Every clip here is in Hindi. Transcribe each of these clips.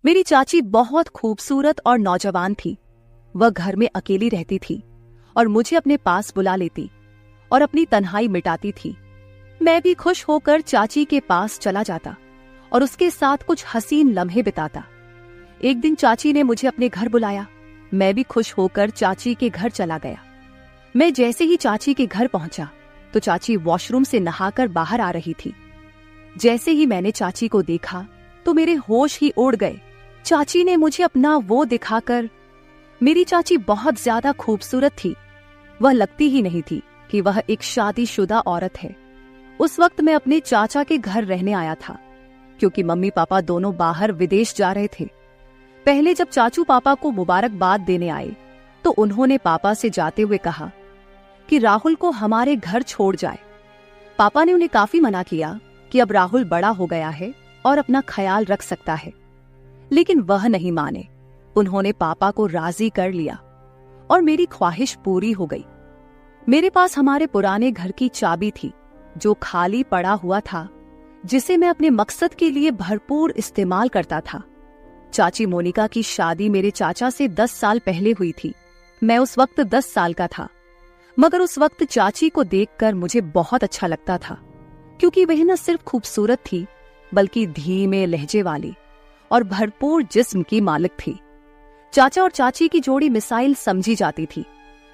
मेरी चाची बहुत खूबसूरत और नौजवान थी। वह घर में अकेली रहती थी और मुझे अपने पास बुला लेती और अपनी तन्हाई मिटाती थी। मैं भी खुश होकर चाची के पास चला जाता और उसके साथ कुछ हसीन लम्हे बिताता। एक दिन चाची ने मुझे अपने घर बुलाया। मैं भी खुश होकर चाची के घर चला गया। मैं जैसे ही चाची के घर पहुंचा तो चाची वॉशरूम से नहाकर बाहर आ रही थी। जैसे ही मैंने चाची को देखा तो मेरे होश ही उड़ गए। चाची ने मुझे अपना वो दिखाकर, मेरी चाची बहुत ज्यादा खूबसूरत थी। वह लगती ही नहीं थी कि वह एक शादीशुदा औरत है। उस वक्त मैं अपने चाचा के घर रहने आया था क्योंकि मम्मी पापा दोनों बाहर विदेश जा रहे थे। पहले जब चाचू पापा को मुबारकबाद देने आए तो उन्होंने पापा से जाते हुए कहा कि राहुल को हमारे घर छोड़ जाए। पापा ने उन्हें काफी मना किया कि अब राहुल बड़ा हो गया है और अपना ख्याल रख सकता है, लेकिन वह नहीं माने। उन्होंने पापा को राजी कर लिया और मेरी ख्वाहिश पूरी हो गई। मेरे पास हमारे पुराने घर की चाबी थी जो खाली पड़ा हुआ था, जिसे मैं अपने मकसद के लिए भरपूर इस्तेमाल करता था। चाची मोनिका की शादी मेरे चाचा से 10 साल पहले हुई थी। मैं उस वक्त 10 साल का था, मगर उस वक्त चाची को देखकर मुझे बहुत अच्छा लगता था क्योंकि वह न सिर्फ खूबसूरत थी बल्कि धीमे लहजे वाली और भरपूर जिस्म की मालिक थी। चाचा और चाची की जोड़ी मिसाइल समझी जाती थी,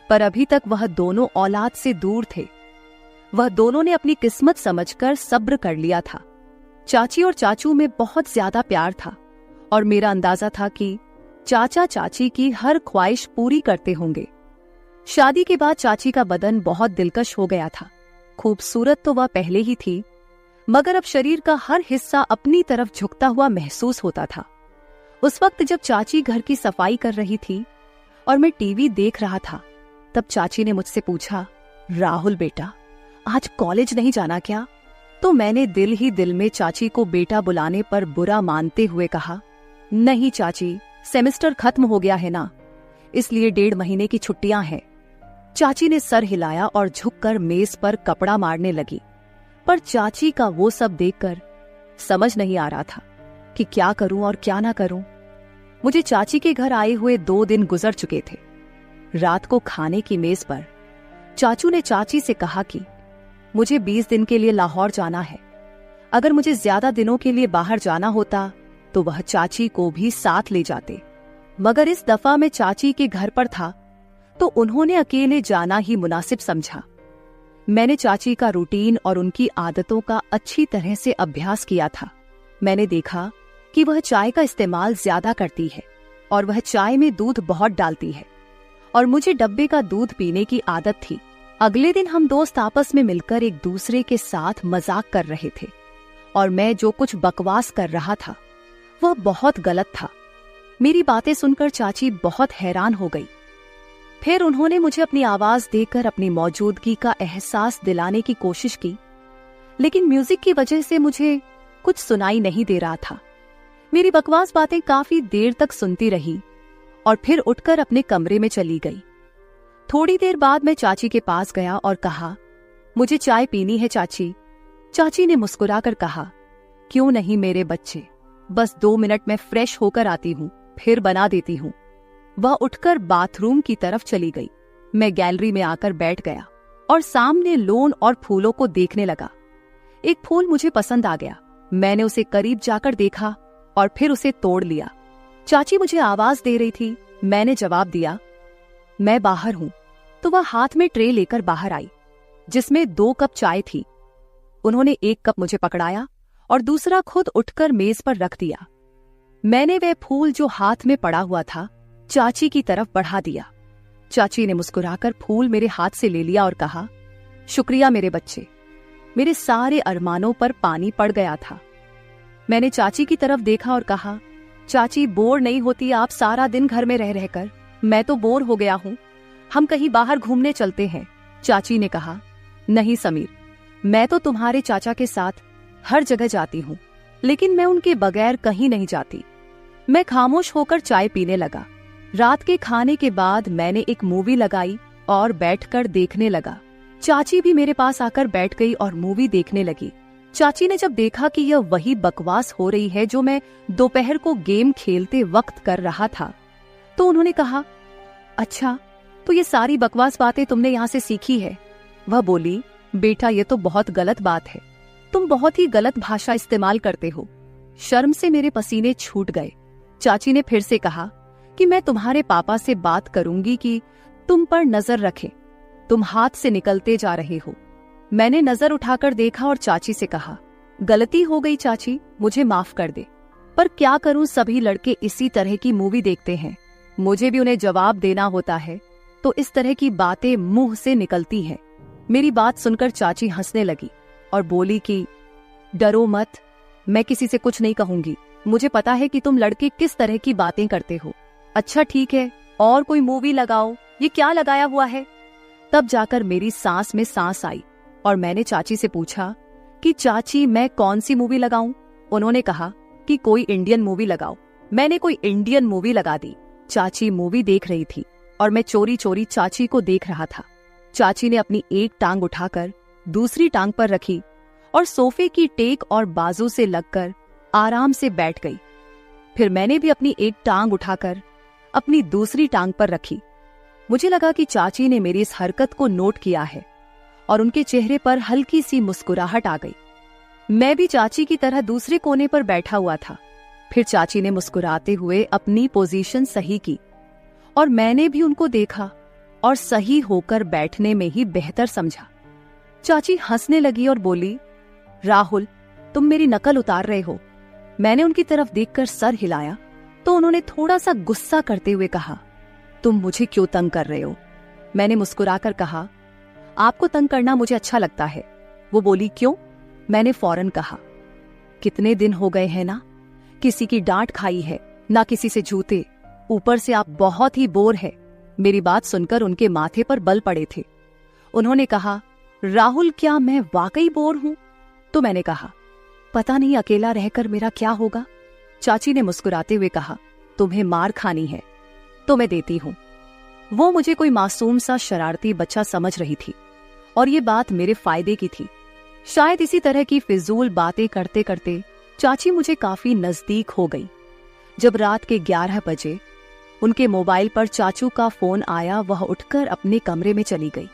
पर अभी तक वह दोनों औलाद से दूर थे। वह दोनों ने अपनी किस्मत समझकर सब्र कर लिया था। चाची और चाचू में बहुत ज्यादा प्यार था और मेरा अंदाजा था कि चाचा चाची की हर ख्वाहिश पूरी करते होंगे। शादी के बाद चाची का बदन बहुत दिलकश हो गया था। खूबसूरत तो वह पहले ही थी, मगर अब शरीर का हर हिस्सा अपनी तरफ झुकता हुआ महसूस होता था। उस वक्त जब चाची घर की सफाई कर रही थी और मैं टीवी देख रहा था, तब चाची ने मुझसे पूछा, राहुल बेटा, आज कॉलेज नहीं जाना क्या? तो मैंने दिल ही दिल में चाची को बेटा बुलाने पर बुरा मानते हुए कहा, नहीं चाची, सेमेस्टर खत्म हो गया है ना, इसलिए 1.5 महीने की छुट्टियां हैं। चाची ने सर हिलाया और झुककर मेज पर कपड़ा मारने लगी, पर चाची का वो सब देखकर समझ नहीं आ रहा था कि क्या करूं और क्या ना करूं। मुझे चाची के घर आए हुए 2 दिन गुजर चुके थे। रात को खाने की मेज पर चाचू ने चाची से कहा कि मुझे 20 दिन के लिए लाहौर जाना है। अगर मुझे ज्यादा दिनों के लिए बाहर जाना होता तो वह चाची को भी साथ ले जाते, मगर इस दफा मैं चाची के घर पर था तो उन्होंने अकेले जाना ही मुनासिब समझा। मैंने चाची का रूटीन और उनकी आदतों का अच्छी तरह से अभ्यास किया था। मैंने देखा कि वह चाय का इस्तेमाल ज्यादा करती है और वह चाय में दूध बहुत डालती है और मुझे डब्बे का दूध पीने की आदत थी। अगले दिन हम दोस्त आपस में मिलकर एक दूसरे के साथ मजाक कर रहे थे और मैं जो कुछ बकवास कर रहा था वह बहुत गलत था। मेरी बातें सुनकर चाची बहुत हैरान हो गई। फिर उन्होंने मुझे अपनी आवाज देकर अपनी मौजूदगी का एहसास दिलाने की कोशिश की, लेकिन म्यूजिक की वजह से मुझे कुछ सुनाई नहीं दे रहा था। मेरी बकवास बातें काफी देर तक सुनती रही और फिर उठकर अपने कमरे में चली गई। थोड़ी देर बाद मैं चाची के पास गया और कहा, मुझे चाय पीनी है चाची। चाची ने मुस्कुराकर कहा, क्यों नहीं मेरे बच्चे, बस 2 मिनट में फ्रेश होकर आती हूँ, फिर बना देती हूँ। वह उठकर बाथरूम की तरफ चली गई। मैं गैलरी में आकर बैठ गया और सामने लॉन और फूलों को देखने लगा। एक फूल मुझे पसंद आ गया। मैंने उसे करीब जाकर देखा और फिर उसे तोड़ लिया। चाची मुझे आवाज दे रही थी। मैंने जवाब दिया, मैं बाहर हूं। तो वह हाथ में ट्रे लेकर बाहर आई जिसमें 2 कप चाय थी। उन्होंने 1 कप मुझे पकड़ाया और दूसरा खुद उठकर मेज पर रख दिया। मैंने वह फूल जो हाथ में पड़ा हुआ था चाची की तरफ बढ़ा दिया। चाची ने मुस्कुराकर फूल मेरे हाथ से ले लिया और कहा, शुक्रिया मेरे बच्चे। मेरे सारे अरमानों पर पानी पड़ गया था। मैंने चाची की तरफ देखा और कहा, चाची बोर नहीं होती आप सारा दिन घर में रह रहकर? मैं तो बोर हो गया हूँ, हम कहीं बाहर घूमने चलते हैं। चाची ने कहा, नहीं समीर, मैं तो तुम्हारे चाचा के साथ हर जगह जाती हूँ, लेकिन मैं उनके बगैर कहीं नहीं जाती। मैं खामोश होकर चाय पीने लगा। रात के खाने के बाद मैंने एक मूवी लगाई और बैठकर देखने लगा। चाची भी मेरे पास आकर बैठ गई और मूवी देखने लगी। चाची ने जब देखा कि यह वही बकवास हो रही है जो मैं दोपहर को गेम खेलते वक्त कर रहा था, तो उन्होंने कहा, अच्छा, तो ये सारी बकवास बातें तुमने यहाँ से सीखी है। वह बोली, बेटा ये तो बहुत गलत बात है, तुम बहुत ही गलत भाषा इस्तेमाल करते हो। शर्म से मेरे पसीने छूट गए। चाची ने फिर से कहा कि मैं तुम्हारे पापा से बात करूंगी कि तुम पर नजर रखें, तुम हाथ से निकलते जा रहे हो। मैंने नजर उठाकर देखा और चाची से कहा, गलती हो गई चाची, मुझे माफ कर दे। पर क्या करूं, सभी लड़के इसी तरह की मूवी देखते हैं, मुझे भी उन्हें जवाब देना होता है, तो इस तरह की बातें मुंह से निकलती हैं। मेरी बात सुनकर चाची हंसने लगी और बोली कि डरो मत, मैं किसी से कुछ नहीं कहूंगी, मुझे पता है कि तुम लड़के किस तरह की बातें करते हो। अच्छा ठीक है, और कोई मूवी लगाओ, ये क्या लगाया हुआ है? तब जाकर मेरी सांस में सांस आई और मैंने चाची से पूछा कि चाची मैं कौन सी मूवी लगाऊं? उन्होंने कहा कि कोई इंडियन मूवी लगाओ। मैंने कोई इंडियन मूवी लगा दी। चाची मूवी देख रही थी और मैं चोरी चोरी चाची को देख रहा था। चाची ने अपनी एक टांग उठाकर दूसरी टांग पर रखी और सोफे की टेक और बाजू से लगकर आराम से बैठ गई। फिर मैंने भी अपनी एक टांग उठाकर अपनी दूसरी टांग पर रखी। मुझे लगा कि चाची ने मेरी इस हरकत को नोट किया है और उनके चेहरे पर हल्की सी मुस्कुराहट आ गई। मैं भी चाची की तरह दूसरे कोने पर बैठा हुआ था। फिर चाची ने मुस्कुराते हुए अपनी पोजीशन सही की और मैंने भी उनको देखा और सही होकर बैठने में ही बेहतर समझा। चाची हंसने लगी और बोली, राहुल तुम मेरी नकल उतार रहे हो। मैंने उनकी तरफ देखकर सर हिलाया तो उन्होंने थोड़ा सा गुस्सा करते हुए कहा, तुम मुझे क्यों तंग कर रहे हो? मैंने मुस्कुराकर कहा, आपको तंग करना मुझे अच्छा लगता है। वो बोली, क्यों? मैंने फौरन कहा, कितने दिन हो गए हैं ना, किसी की डांट खाई है, ना किसी से जूते, ऊपर से आप बहुत ही बोर है। मेरी बात सुनकर उनके माथे पर बल पड़े थे। उन्होंने कहा, राहुल क्या मैं वाकई बोर हूं? तो मैंने कहा, पता नहीं अकेला रहकर मेरा क्या होगा। चाची ने मुस्कुराते हुए कहा, तुम्हें मार खानी है तो मैं देती हूं। वो मुझे कोई मासूम सा शरारती बच्चा समझ रही थी और ये बात मेरे फायदे की थी। शायद इसी तरह की फिजूल बातें करते करते चाची मुझे काफी नजदीक हो गई। जब रात के 11 बजे उनके मोबाइल पर चाचू का फोन आया, वह उठकर अपने कमरे में चली गई।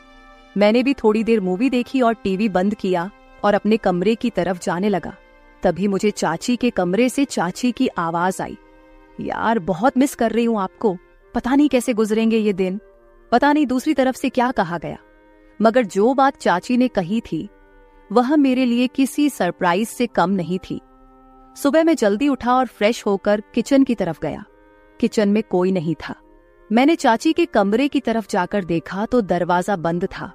मैंने भी थोड़ी देर मूवी देखी और टीवी बंद किया और अपने कमरे की तरफ जाने लगा। तभी मुझे चाची के कमरे से चाची की आवाज आई, यार बहुत मिस कर रही हूं आपको, पता नहीं कैसे गुजरेंगे ये दिन। पता नहीं दूसरी तरफ से क्या कहा गया, मगर जो बात चाची ने कही थी वह मेरे लिए किसी सरप्राइज से कम नहीं थी। सुबह मैं जल्दी उठा और फ्रेश होकर किचन की तरफ गया। किचन में कोई नहीं था। मैंने चाची के कमरे की तरफ जाकर देखा तो दरवाजा बंद था,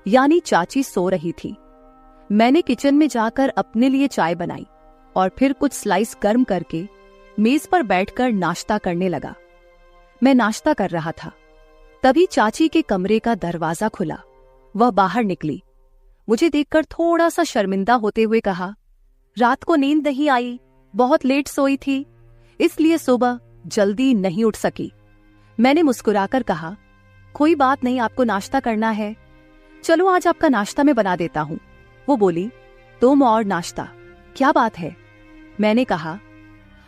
यानी चाची सो रही थी। मैंने किचन में जाकर अपने लिए चाय बनाई और फिर कुछ स्लाइस गर्म करके मेज पर बैठकर नाश्ता करने लगा। मैं नाश्ता कर रहा था, तभी चाची के कमरे का दरवाजा खुला। वह बाहर निकली। मुझे देखकर थोड़ा सा शर्मिंदा होते हुए कहा, रात को नींद नहीं आई, बहुत लेट सोई थी, इसलिए सुबह जल्दी नहीं उठ सकी। मैंने मुस्कुराकर कहा, कोई बात नहीं, आपको नाश्ता करना है, चलो आज आपका नाश्ता मैं बना देता हूं। वो बोली, तुम और नाश्ता, क्या बात है? मैंने कहा,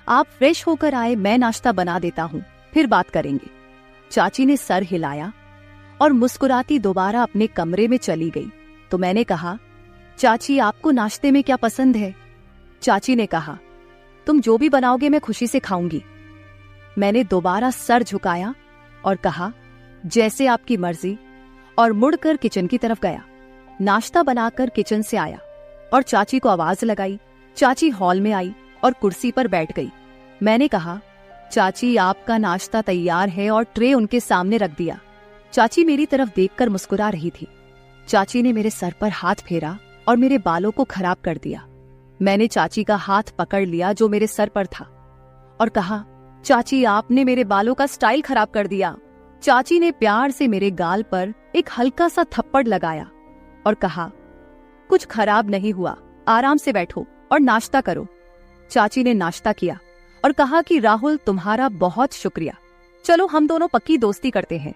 आप फ्रेश होकर आए, मैं नाश्ता बना देता हूं, फिर बात करेंगे। चाची ने सर हिलाया और मुस्कुराती दोबारा अपने कमरे में चली गई। तो मैंने कहा, चाची आपको नाश्ते में क्या पसंद है? चाची ने कहा, तुम जो भी बनाओगे मैं खुशी से खाऊंगी। मैंने दोबारा सर झुकाया और कहा, जैसे आपकी मर्जी, और मुड़कर किचन की तरफ गया। नाश्ता बनाकर किचन से आया और चाची को आवाज लगाई। चाची हॉल में आई और कुर्सी पर बैठ गई। मैंने कहा, चाची आपका नाश्ता तैयार है, और ट्रे उनके सामने रख दिया। चाची मेरी तरफ देखकर मुस्कुरा रही थी। चाची ने मेरे सर पर हाथ फेरा और मेरे बालों को खराब कर दिया। मैंने चाची का हाथ पकड़ लिया जो मेरे सर पर था और कहा, चाची आपने मेरे बालों का स्टाइल खराब कर दिया। चाची ने प्यार से मेरे गाल पर एक हल्का सा थप्पड़ लगाया और कहा, कुछ खराब नहीं हुआ, आराम से बैठो और नाश्ता करो। चाची ने नाश्ता किया और कहा कि राहुल तुम्हारा बहुत शुक्रिया, चलो हम दोनों पक्की दोस्ती करते हैं।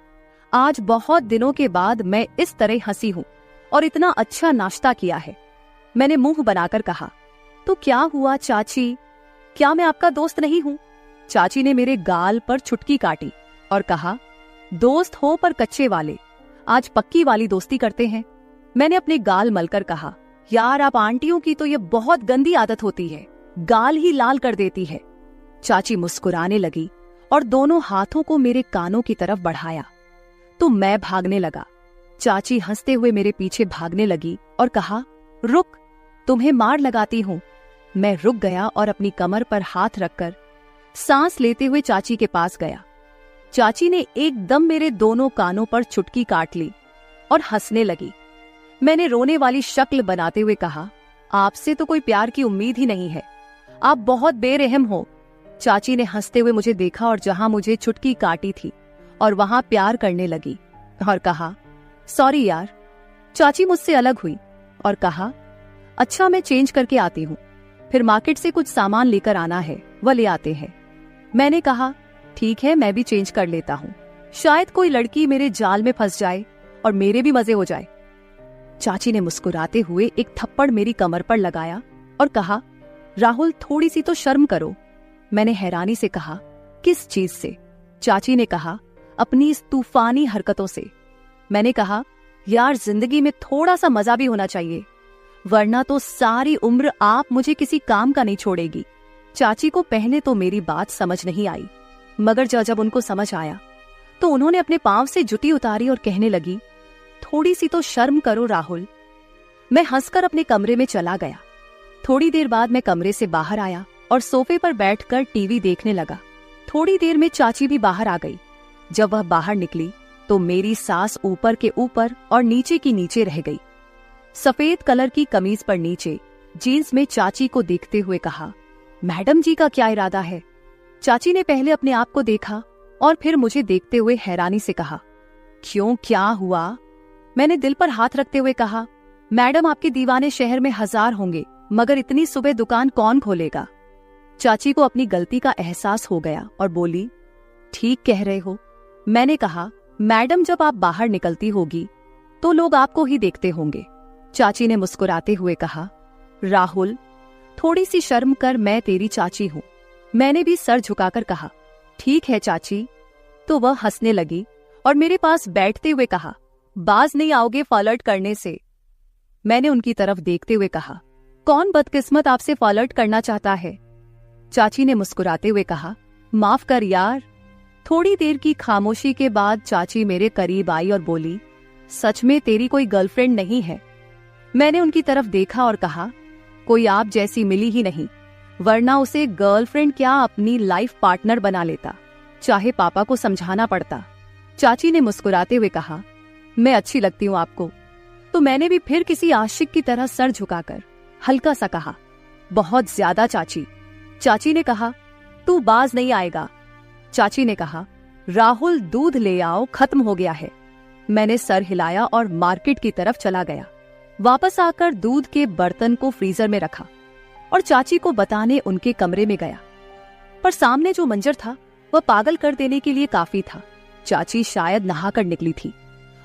आज बहुत दिनों के बाद मैं इस तरह हंसी हूं और इतना अच्छा नाश्ता किया है। मैंने मुंह बनाकर कहा, तो क्या हुआ चाची, क्या मैं आपका दोस्त नहीं हूं? चाची ने मेरे गाल पर चुटकी काटी और कहा, दोस्त हो पर कच्चे वाले, आज पक्की वाली दोस्ती करते हैं। मैंने अपने गाल मलकर कहा, यार आप आंटियों की तो ये बहुत गंदी आदत होती है, गाल ही लाल कर देती है। चाची मुस्कुराने लगी और दोनों हाथों को मेरे कानों की तरफ बढ़ाया तो मैं भागने लगा। चाची हंसते हुए मेरे पीछे भागने लगी और कहा, रुक, तुम्हें मार लगाती हूं। मैं रुक गया और अपनी कमर पर हाथ रखकर सांस लेते हुए चाची के पास गया। चाची ने एकदम मेरे दोनों कानों पर चुटकी काट ली और हंसने लगी। मैंने रोने वाली शक्ल बनाते हुए कहा, आपसे तो कोई प्यार की उम्मीद ही नहीं है, आप बहुत बेरहम हो। चाची ने हंसते हुए मुझे देखा और जहां मुझे चुटकी काटी थी और वहां प्यार करने लगी और कहा, सॉरी यार। चाची मुझसे अलग हुई और कहा, अच्छा मैं चेंज करके आती हूँ, फिर मार्केट से कुछ सामान लेकर आना है, वह ले आते हैं। मैंने कहा, ठीक है, मैं भी चेंज कर लेता हूँ, शायद कोई लड़की मेरे जाल में फंस जाए और मेरे भी मजे हो जाए। चाची ने मुस्कुराते हुए एक थप्पड़ मेरी कमर पर लगाया और कहा, राहुल थोड़ी सी तो शर्म करो। मैंने हैरानी से कहा, किस चीज से? चाची ने कहा, अपनी इस तूफानी हरकतों से। मैंने कहा, यार जिंदगी में थोड़ा सा मजा भी होना चाहिए, वरना तो सारी उम्र आप मुझे किसी काम का नहीं छोड़ेगी। चाची को पहले तो मेरी बात समझ नहीं आई, मगर जब उनको समझ आया तो उन्होंने अपने पांव से जुती उतारी और कहने लगी, थोड़ी सी तो शर्म करो राहुल। मैं हंसकर अपने कमरे में चला गया। थोड़ी देर बाद मैं कमरे से बाहर आया और सोफे पर बैठकर टीवी देखने लगा। थोड़ी देर में चाची भी बाहर आ गई। जब वह बाहर निकली तो मेरी सांस ऊपर के ऊपर और नीचे की नीचे रह गई। सफेद कलर की कमीज पर नीचे जीन्स में चाची को देखते हुए कहा, मैडम जी का क्या इरादा है? चाची ने पहले अपने आप को देखा और फिर मुझे देखते हुए हैरानी से कहा, क्यों, क्या हुआ? मैंने दिल पर हाथ रखते हुए कहा, मैडम आपके दीवाने शहर में 1000 होंगे, मगर इतनी सुबह दुकान कौन खोलेगा? चाची को अपनी गलती का एहसास हो गया और बोली, ठीक कह रहे हो। मैंने कहा, मैडम जब आप बाहर निकलती होगी तो लोग आपको ही देखते होंगे। चाची ने मुस्कुराते हुए कहा, राहुल थोड़ी सी शर्म कर, मैं तेरी चाची हूं। मैंने भी सर झुकाकर कहा, ठीक है चाची। तो वह हंसने लगी और मेरे पास बैठते हुए कहा, बाज नहीं आओगे फ्लर्ट करने से। मैंने उनकी तरफ देखते हुए कहा, कौन बदकिस्मत आपसे फ्लर्ट करना चाहता है? चाची ने मुस्कुराते हुए कहा, माफ कर यार। थोड़ी देर की खामोशी के बाद चाची मेरे करीब आई और बोली, सच में तेरी कोई गर्लफ्रेंड नहीं है? मैंने उनकी तरफ देखा और कहा, कोई आप जैसी मिली ही नहीं, वरना उसे गर्लफ्रेंड क्या अपनी लाइफ पार्टनर बना लेता, चाहे पापा को समझाना पड़ता। चाची ने मुस्कुराते हुए कहा, मैं अच्छी लगती हूँ आपको? तो मैंने भी फिर किसी आशिक की तरह सर झुकाकर हल्का सा कहा, बहुत ज्यादा चाची। चाची ने कहा, तू बाज नहीं आएगा। चाची ने कहा, राहुल दूध ले आओ, खत्म हो गया है। मैंने सर हिलाया और मार्केट की तरफ चला गया। वापस आकर दूध के बर्तन को फ्रीजर में रखा और चाची को बताने उनके कमरे में गया। पर सामने जो मंजर था वह पागल कर देने के लिए काफी था। चाची शायद नहाकर निकली थी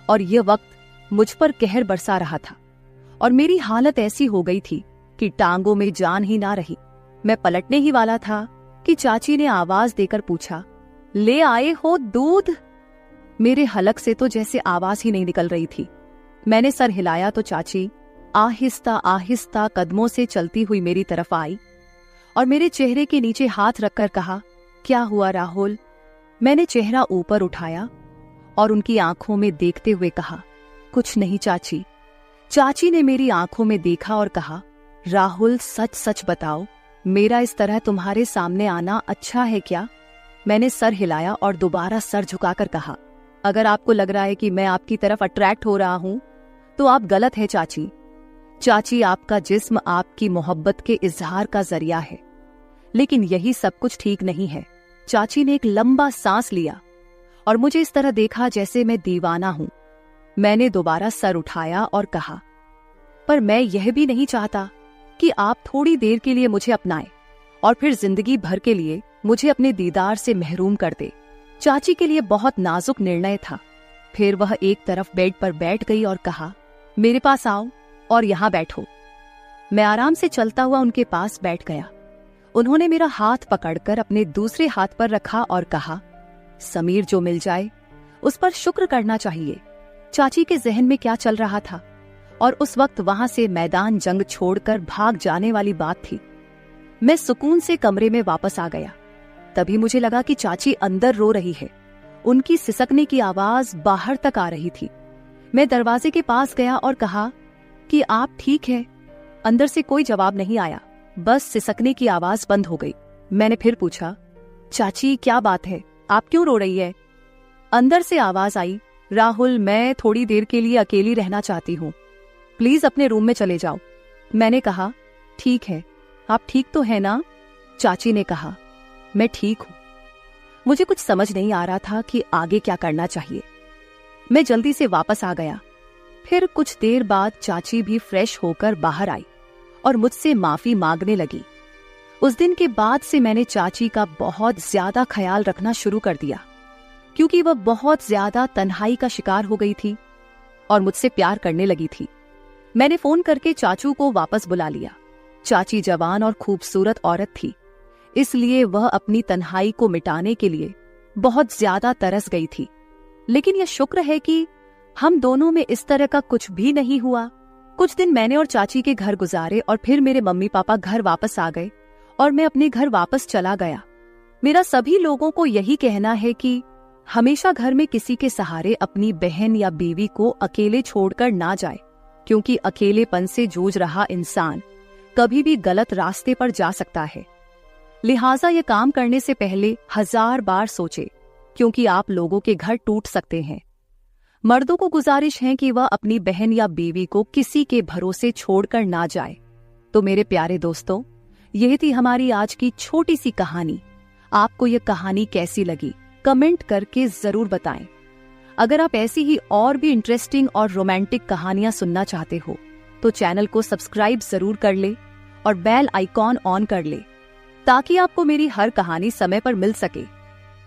और यह वक्त मुझ पर कहर बरसा रहा था और मेरी हालत ऐसी हो गई थी कि टांगों में जान ही ना रही। मैं पलटने ही वाला था कि चाची ने आवाज देकर पूछा, ले आए हो दूध? मेरे हलक से तो जैसे आवाज ही नहीं निकल रही थी। मैंने सर हिलाया तो चाची आहिस्ता आहिस्ता कदमों से चलती हुई मेरी तरफ आई और मेरे चेहरे के नीचे हाथ रखकर कहा, क्या हुआ राहुल? मैंने चेहरा ऊपर उठाया और उनकी आंखों में देखते हुए कहा, कुछ नहीं चाची। चाची ने मेरी आंखों में देखा और कहा, राहुल सच सच बताओ, मेरा इस तरह तुम्हारे सामने आना अच्छा है क्या? मैंने सर हिलाया और दोबारा सर झुकाकर कहा, अगर आपको लग रहा है कि मैं आपकी तरफ अट्रैक्ट हो रहा हूं तो आप गलत है चाची। चाची, आपका जिस्म आपकी मोहब्बत के इजहार का जरिया है, लेकिन यही सब कुछ ठीक नहीं है। चाची ने एक लंबा सांस लिया और मुझे इस तरह देखा जैसे मैं दीवाना हूं। मैंने दोबारा सर उठाया और कहा, पर मैं यह भी नहीं चाहता कि आप थोड़ी देर के लिए मुझे अपनाएं और फिर जिंदगी भर के लिए मुझे अपने दीदार से महरूम कर दे। चाची के लिए बहुत नाजुक निर्णय था। फिर वह एक तरफ बेड पर बैठ गई और कहा, मेरे पास आओ और यहाँ बैठो। मैं आराम से चलता हुआ उनके पास बैठ गया। उन्होंने मेरा हाथ पकड़कर अपने दूसरे हाथ पर रखा और कहा, समीर जो मिल जाए उस पर शुक्र करना चाहिए। चाची के जहन में क्या चल रहा था और उस वक्त वहां से मैदान जंग छोड़कर भाग जाने वाली बात थी। मैं सुकून से कमरे में वापस आ गया। तभी मुझे लगा कि चाची अंदर रो रही है। उनकी सिसकने की आवाज बाहर तक आ रही थी। मैं दरवाजे के पास गया और कहा कि आप ठीक है? अंदर से कोई जवाब नहीं आया, बस सिसकने की आवाज बंद हो गई। मैंने फिर पूछा, चाची क्या बात है, आप क्यों रो रही है? अंदर से आवाज आई, राहुल मैं थोड़ी देर के लिए अकेली रहना चाहती हूँ, प्लीज अपने रूम में चले जाओ। मैंने कहा, ठीक है, आप ठीक तो है ना? चाची ने कहा, मैं ठीक हूं। मुझे कुछ समझ नहीं आ रहा था कि आगे क्या करना चाहिए। मैं जल्दी से वापस आ गया। फिर कुछ देर बाद चाची भी फ्रेश होकर बाहर आई और मुझसे माफी मांगने लगी। उस दिन के बाद से मैंने चाची का बहुत ज्यादा ख्याल रखना शुरू कर दिया, क्योंकि वह बहुत ज्यादा तन्हाई का शिकार हो गई थी और मुझसे प्यार करने लगी थी। मैंने फोन करके चाचू को वापस बुला लिया। चाची जवान और खूबसूरत औरत थी, इसलिए वह अपनी तन्हाई को मिटाने के लिए बहुत ज्यादा तरस गई थी। लेकिन यह शुक्र है कि हम दोनों में इस तरह का कुछ भी नहीं हुआ। कुछ दिन मैंने और चाची के घर गुजारे और फिर मेरे मम्मी पापा घर वापस आ गए और मैं अपने घर वापस चला गया। मेरा सभी लोगों को यही कहना है कि हमेशा घर में किसी के सहारे अपनी बहन या बीवी को अकेले छोड़कर ना जाए, क्योंकि अकेलेपन से जूझ रहा इंसान कभी भी गलत रास्ते पर जा सकता है। लिहाजा ये काम करने से पहले 1000 बार सोचे, क्योंकि आप लोगों के घर टूट सकते हैं। मर्दों को गुजारिश है कि वह अपनी बहन या बीवी को किसी के भरोसे छोड़कर ना जाए। तो मेरे प्यारे दोस्तों, यह थी हमारी आज की छोटी सी कहानी। आपको यह कहानी कैसी लगी कमेंट करके जरूर बताएं। अगर आप ऐसी ही और भी इंटरेस्टिंग और रोमांटिक कहानियां सुनना चाहते हो तो चैनल को सब्सक्राइब जरूर कर ले और बेल आइकॉन ऑन कर ले, ताकि आपको मेरी हर कहानी समय पर मिल सके।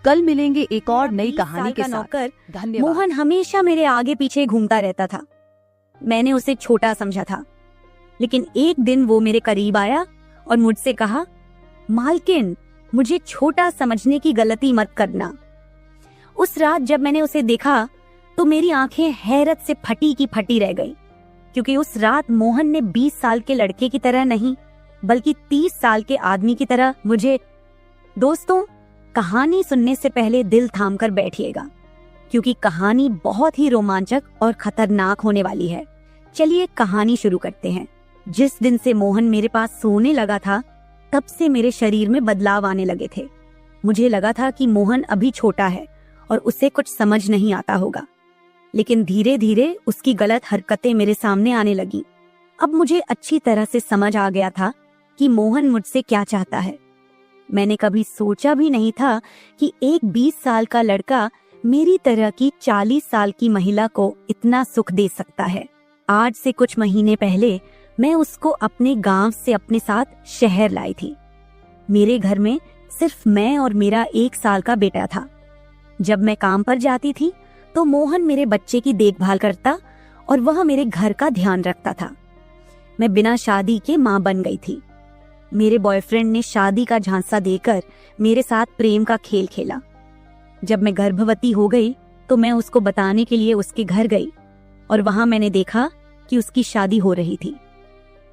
कल मिलेंगे एक और नई कहानी के साथ। धन्यवाद। मोहन हमेशा मेरे आगे पीछे घूमता रहता था। मैंने उसे छोटा समझा था, लेकिन एक दिन वो मेरे करीब आया और मुझसे कहा, मालकिन मुझे छोटा समझने की गलती मत करना। उस रात जब मैंने उसे देखा तो मेरी आंखें हैरत से फटी की फटी रह गई, क्योंकि उस रात मोहन ने 20 साल के लड़के की तरह नहीं बल्कि 30 साल के आदमी की तरह मुझे। दोस्तों, कहानी सुनने से पहले दिल थाम कर बैठिएगा, क्योंकि कहानी बहुत ही रोमांचक और खतरनाक होने वाली है। चलिए कहानी शुरू करते हैं। जिस दिन से मोहन मेरे पास सोने लगा था, तब से मेरे शरीर में बदलाव आने लगे थे। मुझे लगा था कि मोहन अभी छोटा है और उसे कुछ समझ नहीं आता होगा, लेकिन धीरे धीरे उसकी गलत हरकतें मेरे सामने आने लगी। अब मुझे अच्छी तरह से समझ आ गया था कि मोहन मुझसे क्या चाहता है। मैंने कभी सोचा भी नहीं था कि एक 20 साल का लड़का मेरी तरह की 40 साल की महिला को इतना सुख दे सकता है। आज से कुछ महीने पहले मैं उसको अपने गांव से अपने साथ शहर लाई थी। मेरे घर में सिर्फ मैं और मेरा 1 साल का बेटा था। जब मैं काम पर जाती थी तो मोहन मेरे बच्चे की देखभाल करता और वह मेरे घर का ध्यान रखता था। मैं बिना शादी के मां बन गई थी। मेरे बॉयफ्रेंड ने शादी का झांसा देकर मेरे साथ प्रेम का खेल खेला। जब मैं गर्भवती हो गई तो मैं उसको बताने के लिए उसके घर गई और वहां मैंने देखा कि उसकी शादी हो रही थी।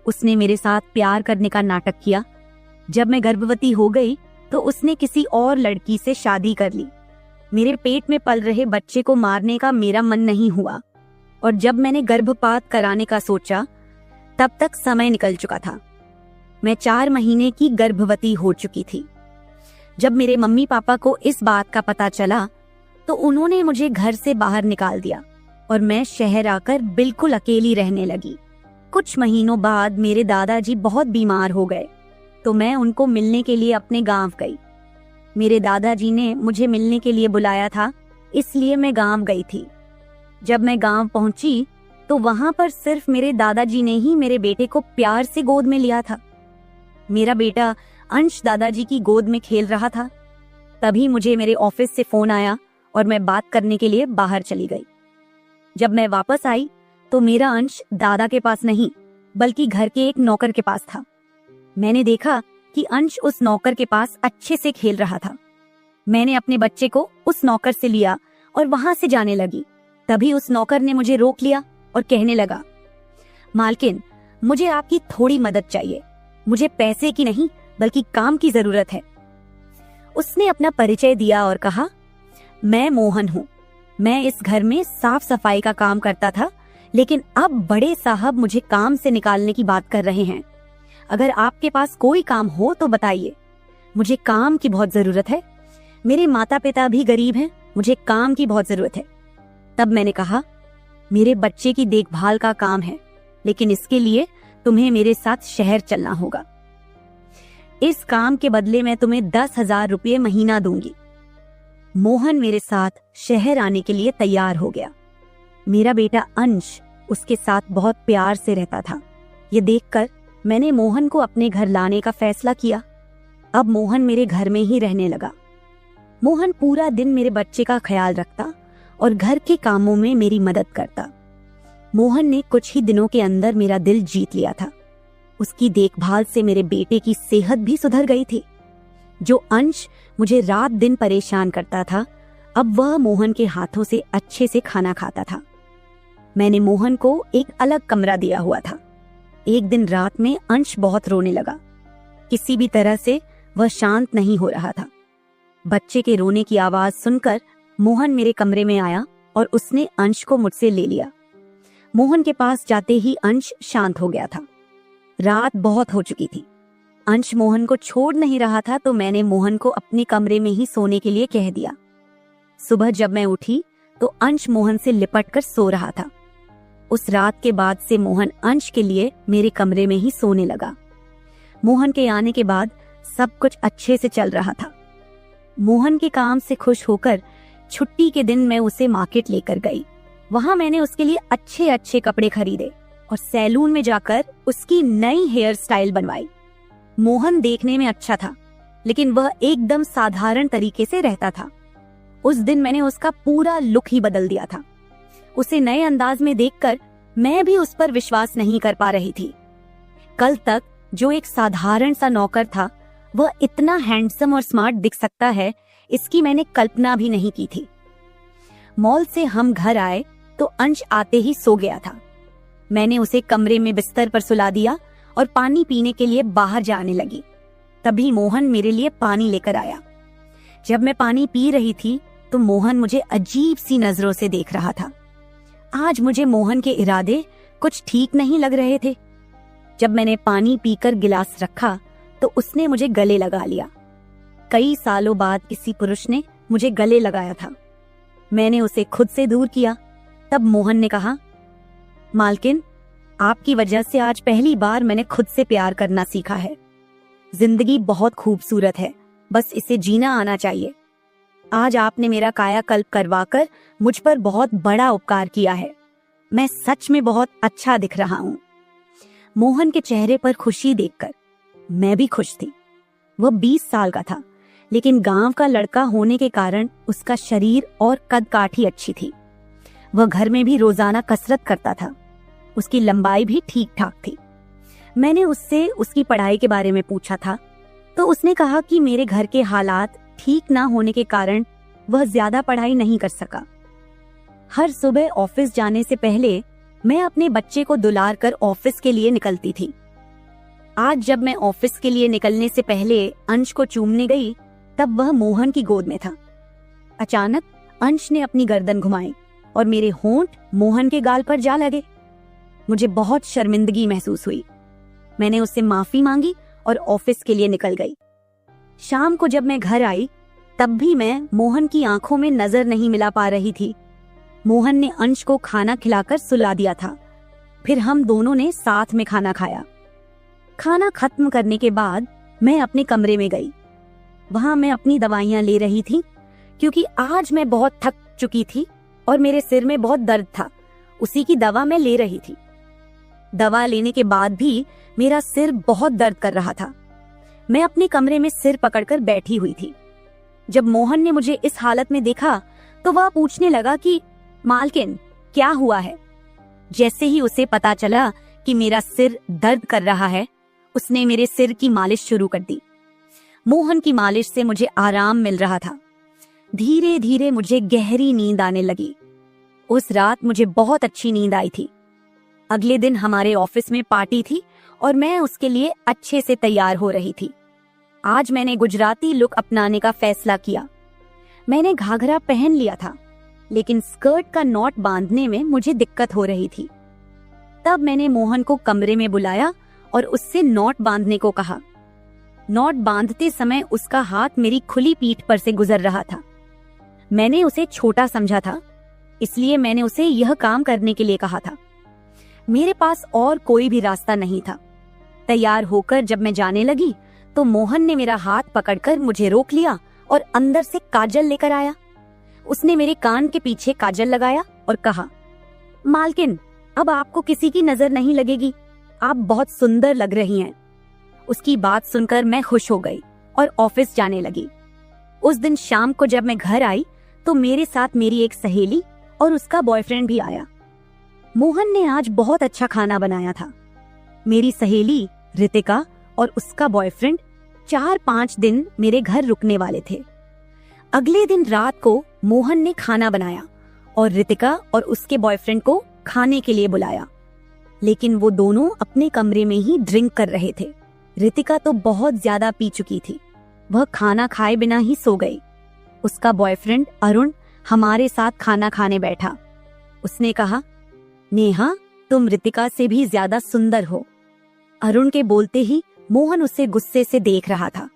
उसने मेरे साथ प्यार करने का नाटक किया। जब मैं गर्भवती हो गई तो उसने किसी और लड़की से शादी कर ली। मेरे पेट में पल रहे बच्चे को मारने का मेरा मन नहीं हुआ, और जब मैंने गर्भपात कराने का सोचा तब तक समय निकल चुका था। मैं 4 महीने की गर्भवती हो चुकी थी। जब मेरे मम्मी पापा को इस बात का पता चला तो उन्होंने मुझे घर से बाहर निकाल दिया और मैं शहर आकर बिल्कुल अकेली रहने लगी। कुछ महीनों बाद मेरे दादाजी बहुत बीमार हो गए, तो मैं उनको मिलने के लिए अपने गांव गई। मेरे दादाजी ने मुझे मिलने के लिए बुलाया था, इसलिए मैं गांव गई थी। जब मैं गांव पहुंची तो वहां पर सिर्फ मेरे दादाजी ने ही मेरे बेटे को प्यार से गोद में लिया था। मेरा बेटा अंश दादाजी की गोद में खेल रहा था। तभी मुझे मेरे ऑफिस से फोन आया और मैं बात करने के लिए बाहर चली गई। जब मैं वापस आई तो मेरा अंश दादा के पास नहीं बल्कि घर के एक नौकर के पास था। मैंने देखा कि अंश उस नौकर के पास अच्छे से खेल रहा था। मैंने अपने बच्चे को उस नौकर से लिया और वहां से जाने लगी। तभी उस नौकर ने मुझे रोक लिया और कहने लगा, मालकिन, मुझे आपकी थोड़ी मदद चाहिए। मुझे पैसे की नहीं बल्कि काम की जरूरत है। उसने अपना परिचय दिया और कहा, मैं मोहन हूँ। मैं इस घर में साफ सफाई का काम करता था, लेकिन अब बड़े साहब मुझे काम से निकालने की बात कर रहे हैं। अगर आपके पास कोई काम हो तो बताइए। मुझे काम की बहुत जरूरत है। मेरे माता पिता भी गरीब हैं, मुझे काम की बहुत जरूरत है। तब मैंने कहा, मेरे बच्चे की देखभाल का काम है, लेकिन इसके लिए तुम्हें मेरे साथ शहर चलना होगा। इस काम के बदले मैं तुम्हें 10,000 रुपये महीना दूंगी। मोहन मेरे साथ शहर आने के लिए तैयार हो गया। मेरा बेटा अंश उसके साथ बहुत प्यार से रहता था। ये देखकर मैंने मोहन को अपने घर लाने का फैसला किया। अब मोहन मेरे घर में ही रहने लगा। मोहन पूरा दिन मेरे बच्चे का ख्याल रखता और घर के कामों में मेरी मदद करता। मोहन ने कुछ ही दिनों के अंदर मेरा दिल जीत लिया था। उसकी देखभाल से मेरे बेटे की सेहत भी सुधर गई थी। जो अंश मुझे रात दिन परेशान करता था, अब वह मोहन के हाथों से अच्छे से खाना खाता था। मैंने मोहन को एक अलग कमरा दिया हुआ था। एक दिन रात में अंश बहुत रोने लगा। किसी भी तरह से वह शांत नहीं हो रहा था। बच्चे के रोने की आवाज सुनकर मोहन मेरे कमरे में आया और उसने अंश को मुझसे ले लिया। मोहन के पास जाते ही अंश शांत हो गया था। रात बहुत हो चुकी थी। अंश मोहन को छोड़ नहीं रहा था, तो मैंने मोहन को अपने कमरे में ही सोने के लिए कह दिया। सुबह जब मैं उठी तो अंश मोहन से लिपट कर सो रहा था। उस रात के बाद से मोहन अंश के लिए मेरे कमरे में ही सोने लगा। मोहन के आने के बाद सब कुछ अच्छे से चल रहा था। मोहन के काम से खुश होकर छुट्टी के दिन मैं उसे मार्केट लेकर गई। वहां मैंने उसके लिए अच्छे अच्छे कपड़े खरीदे और सैलून में जाकर उसकी नई हेयर स्टाइल बनवाई। मोहन देखने में अच्छा था, लेकिन वह एकदम साधारण तरीके से रहता था। उस दिन मैंने उसका पूरा लुक ही बदल दिया था। उसे नए अंदाज में देखकर मैं भी उस पर विश्वास नहीं कर पा रही थी। कल तक जो एक साधारण सा नौकर था, वह इतना हैंडसम और स्मार्ट दिख सकता है, इसकी मैंने कल्पना भी नहीं की थी। मॉल से हम घर आए तो अंश आते ही सो गया था। मैंने उसे कमरे में बिस्तर पर सुला दिया और पानी पीने के लिए बाहर जाने लगी। तभी मोहन मेरे लिए पानी लेकर आया। जब मैं पानी पी रही थी तो मोहन मुझे अजीब सी नजरों से देख रहा था। आज मुझे मोहन के इरादे कुछ ठीक नहीं लग रहे थे। जब मैंने पानी पीकर गिलास रखा तो उसने मुझे गले लगा लिया। कई सालों बाद किसी पुरुष ने मुझे गले लगाया था। मैंने उसे खुद से दूर किया। तब मोहन ने कहा, मालकिन, आपकी वजह से आज पहली बार मैंने खुद से प्यार करना सीखा है। जिंदगी बहुत खूबसूरत है, बस इसे जीना आना चाहिए। आज आपने मेरा कायाकल्प करवाकर मुझ पर बहुत बड़ा उपकार किया है। मैं सच में बहुत अच्छा दिख रहा हूँ। मोहन के चेहरे पर खुशी देखकर मैं भी खुश थी। वह 20 साल का था, लेकिन गांव का लड़का होने के कारण उसका शरीर और कद काठी अच्छी थी। वह घर में भी रोजाना कसरत करता था। उसकी लंबाई भी ठीक ठाक थी। मैंने उससे उसकी पढ़ाई के बारे में पूछा था, तो उसने कहा कि मेरे घर के हालात ठीक ना होने के कारण वह ज्यादा पढ़ाई नहीं कर सका। हर सुबह ऑफिस जाने से पहले मैं अपने बच्चे को दुलार कर ऑफिस के लिए निकलती थी। आज जब मैं ऑफिस के लिए निकलने से पहले अंश को चूमने गई, तब वह मोहन की गोद में था। अचानक अंश ने अपनी गर्दन घुमाई और मेरे होंठ मोहन के गाल पर जा लगे। मुझे बहुत शर्मिंदगी महसूस हुई। मैंने उससे माफी मांगी और ऑफिस के लिए निकल गई। शाम को जब मैं घर आई, तब भी मैं मोहन की आंखों में नजर नहीं मिला पा रही थी। मोहन ने अंश को खाना खिलाकर सुला दिया था। फिर हम दोनों ने साथ में खाना खाया। खाना खत्म करने के बाद मैं अपने कमरे में गई। वहां मैं अपनी दवाइयां ले रही थी, क्योंकि आज मैं बहुत थक चुकी थी और मेरे सिर में बहुत दर्द था। उसी की दवा मैं ले रही थी। दवा लेने के बाद भी मेरा सिर बहुत दर्द कर रहा था। मैं अपने कमरे में सिर पकड़कर बैठी हुई थी। जब मोहन ने मुझे इस हालत में देखा तो वह पूछने लगा कि मालकिन, क्या हुआ है। जैसे ही उसे पता चला कि मेरा सिर दर्द कर रहा है, उसने मेरे सिर की मालिश शुरू कर दी। मोहन की मालिश से मुझे आराम मिल रहा था। धीरे धीरे मुझे गहरी नींद आने लगी। उस रात मुझे बहुत अच्छी नींद आई थी। अगले दिन हमारे ऑफिस में पार्टी थी और मैं उसके लिए अच्छे से तैयार हो रही थी। आज मैंने गुजराती लुक अपनाने का फैसला किया। मैंने घाघरा पहन लिया था, लेकिन स्कर्ट का नॉट बांधने में मुझे दिक्कत हो रही थी। तब मैंने मोहन को कमरे में बुलाया और उससे नॉट बांधने को कहा। नॉट बांधते समय उसका हाथ मेरी खुली पीठ पर से गुजर रहा था। मैंने उसे छोटा समझा था, इसलिए मैंने उसे यह काम करने के लिए कहा था। मेरे पास और कोई भी रास्ता नहीं था। तैयार होकर जब मैं जाने लगी तो मोहन ने मेरा हाथ पकड़कर मुझे रोक लिया और अंदर से काजल लेकर आया। उसने मेरे कान के पीछे काजल लगाया और कहा, मालकिन, अब आपको किसी की नजर नहीं लगेगी, आप बहुत सुंदर लग रही हैं। उसकी बात सुनकर मैं खुश हो गई और ऑफिस जाने लगी। उस दिन शाम को जब मैं घर आई तो मेरे साथ मेरी एक सहेली और उसका बॉयफ्रेंड भी आया। मोहन ने आज बहुत अच्छा खाना बनाया था। मेरी सहेली रितिका और उसका बॉयफ्रेंड 4-5 दिन मेरे घर रुकने वाले थे। अगले दिन रात को मोहन ने खाना बनाया और रितिका और उसके बॉयफ्रेंड को खाने के लिए बुलाया, लेकिन वो दोनों अपने कमरे में ही ड्रिंक कर रहे थे। रितिका तो बहुत ज्यादा पी चुकी थी, वह खाना खाए बिना ही सो गई। उसका बॉयफ्रेंड अरुण हमारे साथ खाना खाने बैठा। उसने कहा, नेहा, तुम रितिका से भी ज्यादा सुंदर हो। अरुण के बोलते ही मोहन उसे गुस्से से देख रहा था।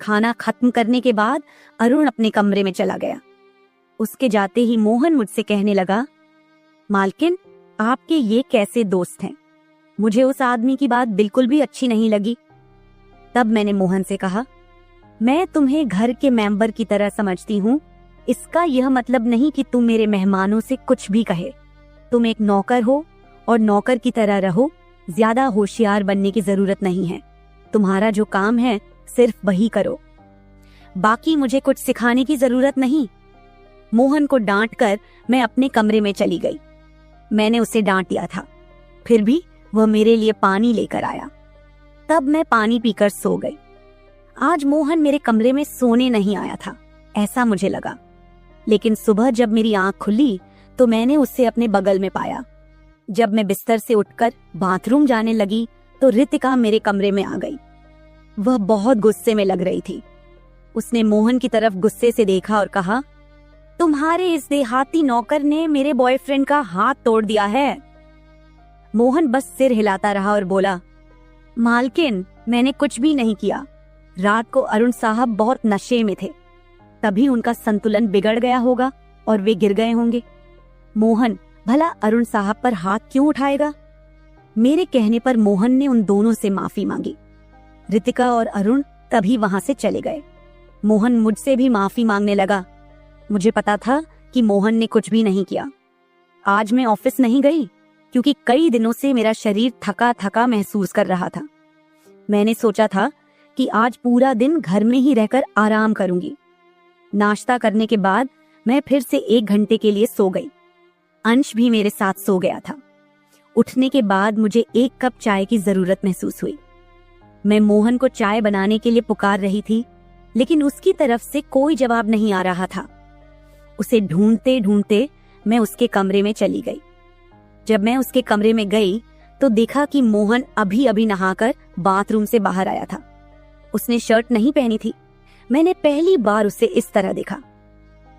खाना खत्म करने के बाद अरुण अपने कमरे में चला गया। उसके जाते ही मोहन मुझसे कहने लगा, मालकिन, आपके ये कैसे दोस्त हैं? मुझे उस आदमी की बात बिल्कुल भी अच्छी नहीं लगी। तब मैंने मोहन से कहा, मैं तुम्हें घर के मेंबर की तरह समझती हूँ। इसका यह मतलब नहीं कि तुम मेरे मेहमानों से कुछ भी कहे। तुम एक नौकर हो और नौकर की तरह रहो। ज्यादा होशियार बनने की जरूरत नहीं है। तुम्हारा जो काम है सिर्फ वही करो, बाकी मुझे कुछ सिखाने की जरूरत नहीं। मोहन को डांटकर मैं अपने कमरे में चली गई। मैंने उसे डांट दिया था, फिर भी वह मेरे लिए पानी लेकर आया। तब मैं पानी पीकर सो गई। आज मोहन मेरे कमरे में सोने नहीं आया था, ऐसा मुझे लगा। लेकिन सुबह जब मेरी आंख खुली तो मैंने उसे अपने बगल में पाया। जब मैं बिस्तर से उठकर बाथरूम जाने लगी तो रितिका मेरे कमरे में आ गई। वह बहुत गुस्से में लग रही थी। उसने मोहन की तरफ गुस्से से देखा और कहा, तुम्हारे इस देहाती नौकर ने मेरे बॉयफ्रेंड का हाथ तोड़ दिया है। मोहन बस सिर हिलाता रहा और बोला, मालकिन, मैंने कुछ भी नहीं किया। रात को अरुण साहब बहुत नशे में थे, तभी उनका संतुलन बिगड़ गया होगा और वे गिर गए होंगे। मोहन भला अरुण साहब पर हाथ क्यों उठाएगा? मेरे कहने पर मोहन ने उन दोनों से माफी मांगी। रितिका और अरुण तभी वहां से चले गए। मोहन मुझसे भी माफी मांगने लगा। मुझे पता था कि मोहन ने कुछ भी नहीं किया। आज मैं ऑफिस नहीं गई क्योंकि कई दिनों से मेरा शरीर थका थका महसूस कर रहा था। मैंने सोचा था कि आज पूरा दिन घर में ही रहकर आराम करूंगी। नाश्ता करने के बाद मैं फिर से 1 घंटे के लिए सो गई। अंश भी मेरे साथ सो गया था। उठने के बाद मुझे 1 कप चाय की जरूरत महसूस हुई। मैं मोहन को चाय बनाने के लिए पुकार रही थी, लेकिन उसकी तरफ से कोई जवाब नहीं आ रहा था। उसे ढूंढते ढूंढते मैं उसके कमरे में चली गई। जब मैं उसके कमरे में गई तो देखा कि मोहन अभी अभी नहाकर बाथरूम से बाहर आया था। उसने शर्ट नहीं पहनी थी। मैंने पहली बार उसे इस तरह देखा।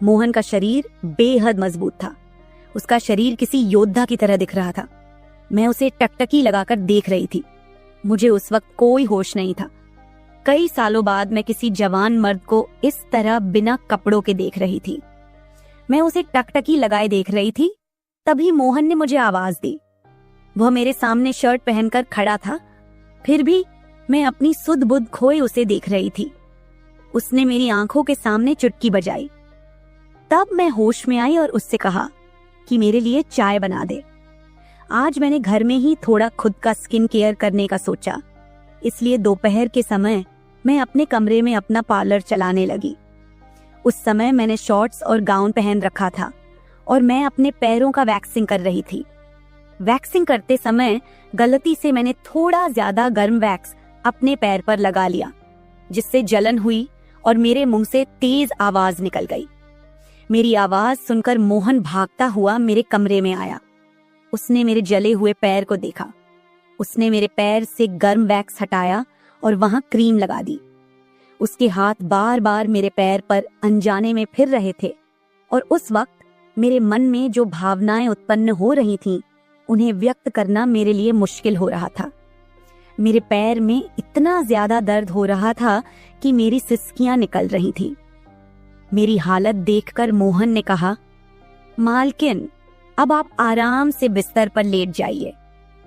मोहन का शरीर बेहद मजबूत था। उसका शरीर किसी योद्धा की तरह दिख रहा था। मैं उसे टकटकी लगाकर देख रही थी। मुझे उस वक्त कोई होश नहीं था। कई सालों बाद मैं किसी जवान मर्द को इस तरह बिना कपड़ों के देख रही थी। मैं उसे टकटकी लगाए देख रही थी, तभी मोहन ने मुझे आवाज दी। वह मेरे सामने शर्ट पहनकर खड़ा था, फिर भी मैं अपनी सुध बुध खोए उसे देख रही थी। उसने मेरी आंखों के सामने चुटकी बजाई। तब मैं होश में आई और उससे कहा कि मेरे लिए चाय बना दे। आज मैंने घर में ही थोड़ा खुद का स्किन केयर करने का सोचा, इसलिए दोपहर के समय मैं अपने कमरे में अपना पार्लर चलाने लगी। उस समय मैंने शॉर्ट्स और गाउन पहन रखा था और मैं अपने पैरों का वैक्सिंग कर रही थी। वैक्सिंग करते समय गलती से मैंने थोड़ा ज्यादा गर्म वैक्स अपने पैर पर लगा लिया, जिससे जलन हुई और मेरे मुंह से तेज आवाज निकल गई। मेरी आवाज सुनकर मोहन भागता हुआ मेरे कमरे में आया। उसने मेरे जले हुए पैर को देखा। उसने मेरे पैर से गर्म वैक्स हटाया और वहां क्रीम लगा दी। उसके हाथ बार बार मेरे पैर पर अनजाने में फिर रहे थे और उस वक्त मेरे मन में जो भावनाएं उत्पन्न हो रही थीं, उन्हें व्यक्त करना मेरे लिए मुश्किल हो रहा था। मेरे पैर में इतना ज्यादा दर्द हो रहा था कि मेरी सिसकियां निकल रही थीं। मेरी हालत देखकर मोहन ने कहा, मालकिन, अब आप आराम से बिस्तर पर लेट जाइए।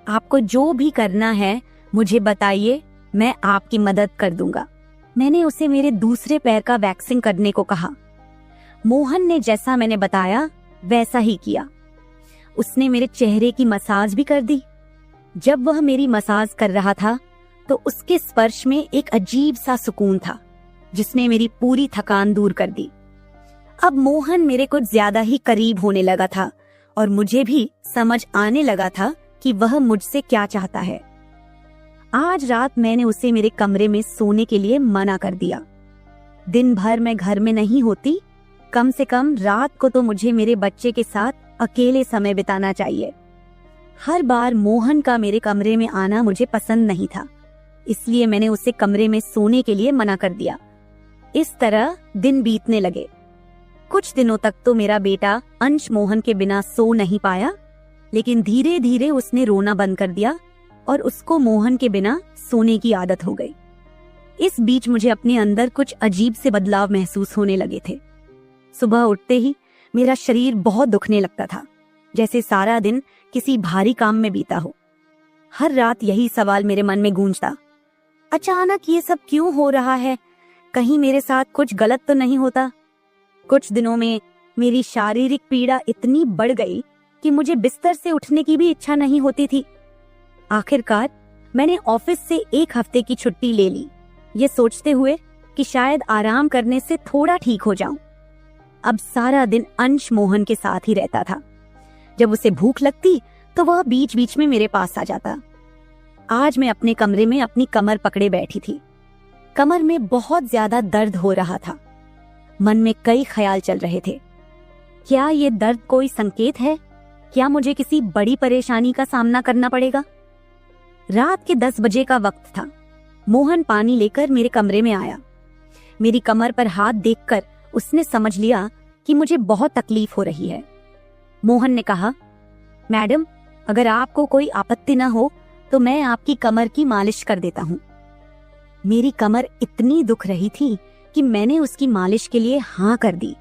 आपको जो भी करना है मुझे बताइए, मैं आपकी मदद कर दूंगा। मैंने उसे मेरे दूसरे पैर का वैक्सिंग करने को कहा। मोहन ने जैसा मैंने बताया वैसा ही किया। उसने मेरे चेहरे की मसाज भी कर दी। जब वह मेरी मसाज कर रहा था तो उसके स्पर्श में एक अजीब सा सुकून था, जिसने मेरी पूरी थकान दूर कर दी। अब मोहन मेरे कुछ ज्यादा ही करीब होने लगा था और मुझे भी समझ आने लगा था कि वह मुझसे क्या चाहता है। आज रात मैंने उसे मेरे कमरे में सोने के लिए मना कर दिया। दिन भर मैं घर में नहीं होती, कम से कम रात को तो मुझे मेरे बच्चे के साथ अकेले समय बिताना चाहिए। हर बार मोहन का मेरे कमरे में आना मुझे पसंद नहीं था, इसलिए मैंने उसे कमरे में सोने के लिए मना कर दिया। इस तरह दिन बीतने लगे। कुछ दिनों तक तो मेरा बेटा अंश मोहन के बिना सो नहीं पाया, लेकिन धीरे धीरे उसने रोना बंद कर दिया और उसको मोहन के बिना सोने की आदत हो गई। इस बीच मुझे अपने अंदर कुछ अजीब से बदलाव महसूस होने लगे थे। सुबह उठते ही मेरा शरीर बहुत दुखने लगता था, जैसे सारा दिन किसी भारी काम में बीता हो। हर रात यही सवाल मेरे मन में गूंजता, अचानक ये सब क्यों हो रहा है? कहीं मेरे साथ कुछ गलत तो नहीं होता? कुछ दिनों में मेरी शारीरिक पीड़ा इतनी बढ़ गई कि मुझे बिस्तर से उठने की भी इच्छा नहीं होती थी। आखिरकार मैंने ऑफिस से 1 हफ्ते की छुट्टी ले ली, ये सोचते हुए कि शायद आराम करने से थोड़ा ठीक हो जाऊं। अब सारा दिन अंश मोहन के साथ ही रहता था। जब उसे भूख लगती तो वह बीच बीच में मेरे पास आ जाता। आज मैं अपने कमरे में अपनी कमर पकड़े बैठी थी। कमर में बहुत ज्यादा दर्द हो रहा था। मन में कई ख्याल चल रहे थे। क्या ये दर्द कोई संकेत है? क्या मुझे किसी बड़ी परेशानी का सामना करना पड़ेगा? रात के 10 बजे का वक्त था। मोहन पानी लेकर मेरे कमरे में आया। मेरी कमर पर हाथ देखकर उसने समझ लिया कि मुझे बहुत तकलीफ हो रही है। मोहन ने कहा, मैडम, अगर आपको कोई आपत्ति न हो तो मैं आपकी कमर की मालिश कर देता हूँ। मेरी कमर इतनी दुख रही थी कि मैंने उसकी मालिश के लिए हाँ कर दी,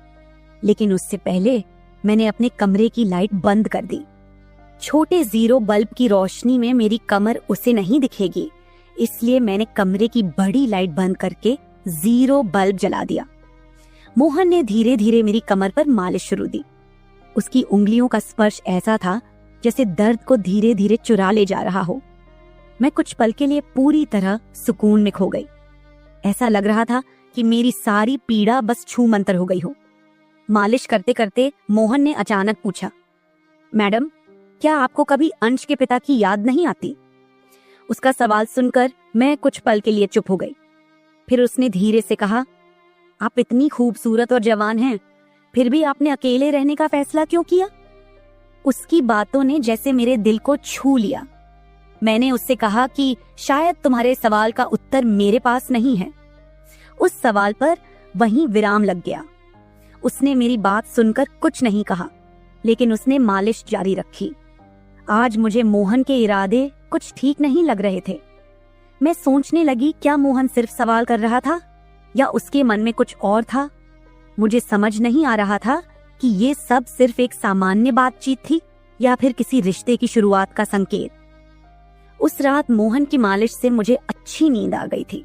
लेकिन उससे पहले मैंने अपने कमरे की लाइट बंद कर दी। छोटे 0 बल्ब की रोशनी में मेरी कमर उसे नहीं दिखेगी, इसलिए मैंने कमरे की बड़ी लाइट बंद करके 0 बल्ब जला दिया। मोहन ने धीरे धीरे मेरी कमर पर मालिश शुरू दी। उसकी उंगलियों का स्पर्श ऐसा था जैसे दर्द को धीरे धीरे चुरा ले जा रहा हो। मैं कुछ पल के लिए पूरी तरह सुकून में खो गई। ऐसा लग रहा था कि मेरी सारी पीड़ा बस छू मंतर हो गई हो। मालिश करते करते मोहन ने अचानक पूछा, मैडम, क्या आपको कभी अंश के पिता की याद नहीं आती? उसका सवाल सुनकर मैं कुछ पल के लिए चुप हो गई। फिर उसने धीरे से कहा, आप इतनी खूबसूरत और जवान हैं, फिर भी आपने अकेले रहने का फैसला क्यों किया? उसकी बातों ने जैसे मेरे दिल को छू लिया। मैंने उससे कहा कि शायद तुम्हारे सवाल का उत्तर मेरे पास नहीं है। उस सवाल पर वहीं विराम लग गया। उसने मेरी बात सुनकर कुछ नहीं कहा, लेकिन उसने मालिश जारी रखी। आज मुझे मोहन के इरादे कुछ ठीक नहीं लग रहे थे। मैं सोचने लगी, क्या मोहन सिर्फ सवाल कर रहा था या उसके मन में कुछ और था? मुझे समझ नहीं आ रहा था कि ये सब सिर्फ एक सामान्य बातचीत थी या फिर किसी रिश्ते की शुरुआत का संकेत। उस रात मोहन की मालिश से मुझे अच्छी नींद आ गई थी।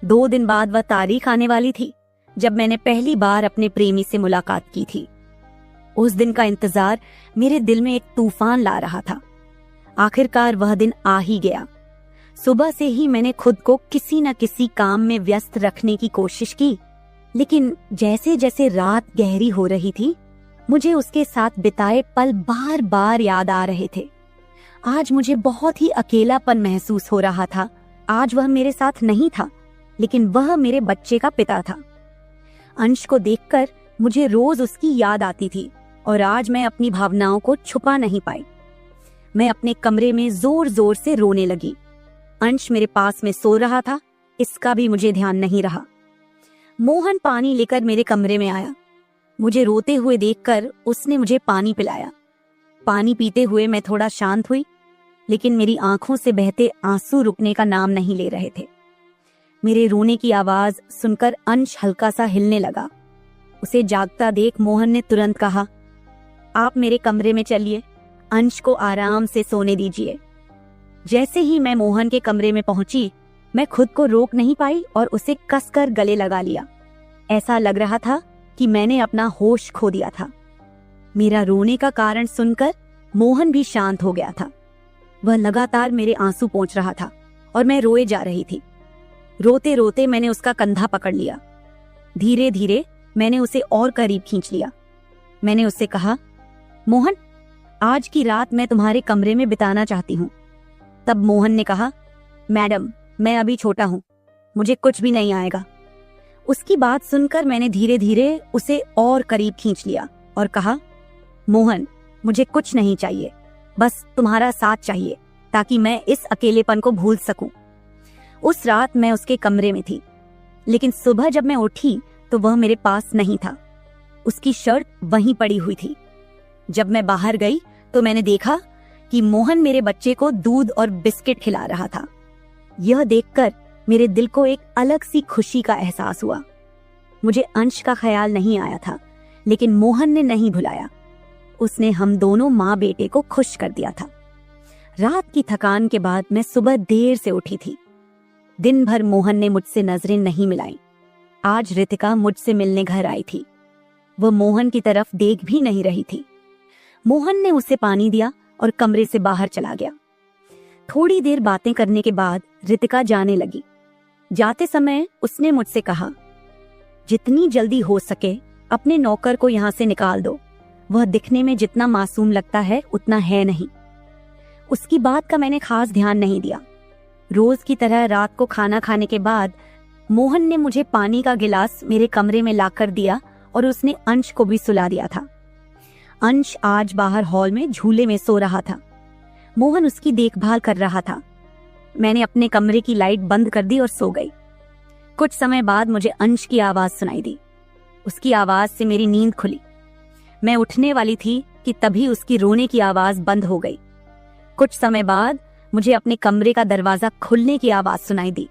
2 दिन बाद वह तारीख आने वाली थी जब मैंने पहली बार अपने प्रेमी से मुलाकात की थी। उस दिन का इंतजार मेरे दिल में एक तूफान ला रहा था। आखिरकार वह दिन आ ही गया। सुबह से ही मैंने खुद को किसी न किसी काम में व्यस्त रखने की कोशिश की, लेकिन जैसे जैसे रात गहरी हो रही थी, मुझे उसके साथ बिताए पल बार बार याद आ रहे थे। आज मुझे बहुत ही अकेलापन महसूस हो रहा था। आज वह मेरे साथ नहीं था, लेकिन वह मेरे बच्चे का पिता था। अंश को देखकर मुझे रोज उसकी याद आती थी और आज मैं अपनी भावनाओं को छुपा नहीं पाई। मैं अपने कमरे में जोर जोर से रोने लगी। अंश मेरे पास में सो रहा था, इसका भी मुझे ध्यान नहीं रहा। मोहन पानी लेकर मेरे कमरे में आया। मुझे रोते हुए देखकर उसने मुझे पानी पिलाया। पानी पीते हुए मैं थोड़ा शांत हुई, लेकिन मेरी आंखों से बहते आंसू रुकने का नाम नहीं ले रहे थे। मेरे रोने की आवाज सुनकर अंश हल्का सा हिलने लगा। उसे जागता देख मोहन ने तुरंत कहा, आप मेरे कमरे में चलिए, अंश को आराम से सोने दीजिए। जैसे ही मैं मोहन के कमरे में पहुंची, मैं खुद को रोक नहीं पाई और उसे कसकर गले लगा लिया। ऐसा लग रहा था कि मैंने अपना होश खो दिया था। मेरा रोने का कारण सुनकर मोहन भी शांत हो गया था। वह लगातार मेरे आंसू पोंछ रहा था और मैं रोए जा रही थी। रोते रोते मैंने उसका कंधा पकड़ लिया। धीरे धीरे मैंने उसे और करीब खींच लिया। मैंने उससे कहा, मोहन, आज की रात मैं तुम्हारे कमरे में बिताना चाहती हूँ। तब मोहन ने कहा, मैडम, मैं अभी छोटा हूँ, मुझे कुछ भी नहीं आएगा। उसकी बात सुनकर मैंने धीरे धीरे उसे और करीब खींच लिया और कहा, मोहन, मुझे कुछ नहीं चाहिए, बस तुम्हारा साथ चाहिए ताकि मैं इस अकेलेपन को भूल सकूं। उस रात मैं उसके कमरे में थी, लेकिन सुबह जब मैं उठी तो वह मेरे पास नहीं था। उसकी शर्ट वहीं पड़ी हुई थी। जब मैं बाहर गई तो मैंने देखा कि मोहन मेरे बच्चे को दूध और बिस्किट खिला रहा था। यह देखकर मेरे दिल को एक अलग सी खुशी का एहसास हुआ। मुझे अंश का ख्याल नहीं आया था, लेकिन मोहन ने नहीं भुलाया। उसने हम दोनों माँ बेटे को खुश कर दिया था। रात की थकान के बाद मैं सुबह देर से उठी थी। दिन भर मोहन ने मुझसे नजरें नहीं मिलाई। आज रितिका मुझसे मिलने घर आई थी। वह मोहन की तरफ देख भी नहीं रही थी। मोहन ने उसे पानी दिया और कमरे से बाहर चला गया। थोड़ी देर बातें करने के बाद रितिका जाने लगी। जाते समय उसने मुझसे कहा, जितनी जल्दी हो सके अपने नौकर को यहाँ से निकाल दो। वह दिखने में जितना मासूम लगता है उतना है नहीं। उसकी बात का मैंने खास ध्यान नहीं दिया। रोज की तरह रात को खाना खाने के बाद मोहन ने मुझे पानी का गिलास मेरे कमरे में लाकर दिया और उसने अंश को भी सुला दिया था। अंश आज बाहर हॉल में झूले में सो रहा था। मोहन उसकी देखभाल कर रहा था। मैंने अपने कमरे की लाइट बंद कर दी और सो गई। कुछ समय बाद मुझे अंश की आवाज सुनाई दी। उसकी आवाज से मेरी नींद खुली। मैं उठने वाली थी कि तभी उसकी रोने की आवाज बंद हो गई। कुछ समय बाद मुझे अपने कमरे का दरवाजा खुलने की आवाज सुनाई दी।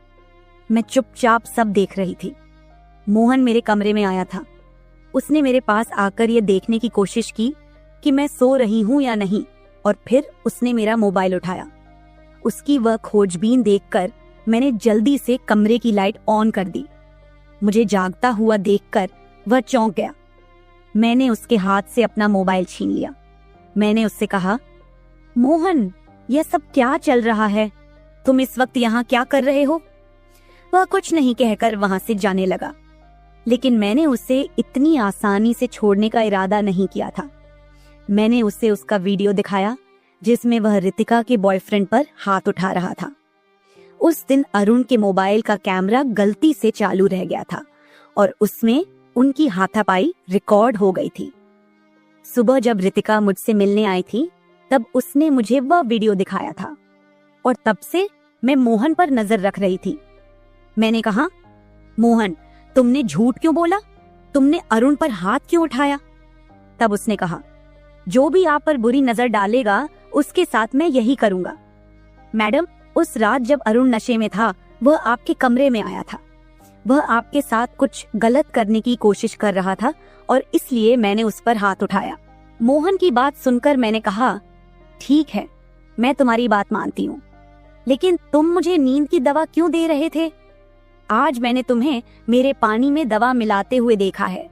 मैं चुपचाप सब देख रही थी। मोहन मेरे कमरे में आया था। उसने मेरे पास आकर यह देखने की कोशिश की कि मैं सो रही हूं या नहीं, और फिर उसने मेरा मोबाइल उठाया। उसकी वह खोजबीन देखकर मैंने जल्दी से कमरे की लाइट ऑन कर दी। मुझे जागता हुआ देखकर वह चौंक गया। मैंने उसके हाथ से अपना मोबाइल छीन लिया। मैंने उससे कहा, मोहन, यह सब क्या चल रहा है? तुम इस वक्त यहाँ क्या कर रहे हो? वह कुछ नहीं कहकर वहां से जाने लगा, लेकिन मैंने उसे इतनी आसानी से छोड़ने का इरादा नहीं किया था। मैंने उसे उसका वीडियो दिखाया जिसमें वह रितिका के बॉयफ्रेंड पर हाथ उठा रहा था। उस दिन अरुण के मोबाइल का कैमरा गलती से चालू रह गया था और उसमें उनकी हाथापाई रिकॉर्ड हो गई थी। सुबह जब रितिका मुझसे मिलने आई थी तब उसने मुझे वह वीडियो दिखाया था और तब से मैं मोहन पर नजर रख रही थी। मैंने कहा, मोहन, तुमने झूठ क्यों बोला? तुमने अरुण पर हाथ क्यों उठाया? तब उसने कहा, जो भी आप पर बुरी नजर डालेगा उसके साथ मैं यही करूंगा। मैडम, उस रात जब अरुण नशे में था वह आपके कमरे में आया था। वह आपके साथ कुछ गलत करने की कोशिश कर रहा था और इसलिए मैंने उस पर हाथ उठाया। मोहन की बात सुनकर मैंने कहा, ठीक है, मैं तुम्हारी बात मानती हूँ, लेकिन तुम मुझे नींद की दवा क्यों दे रहे थे? आज मैंने तुम्हें मेरे पानी में दवा मिलाते हुए देखा है।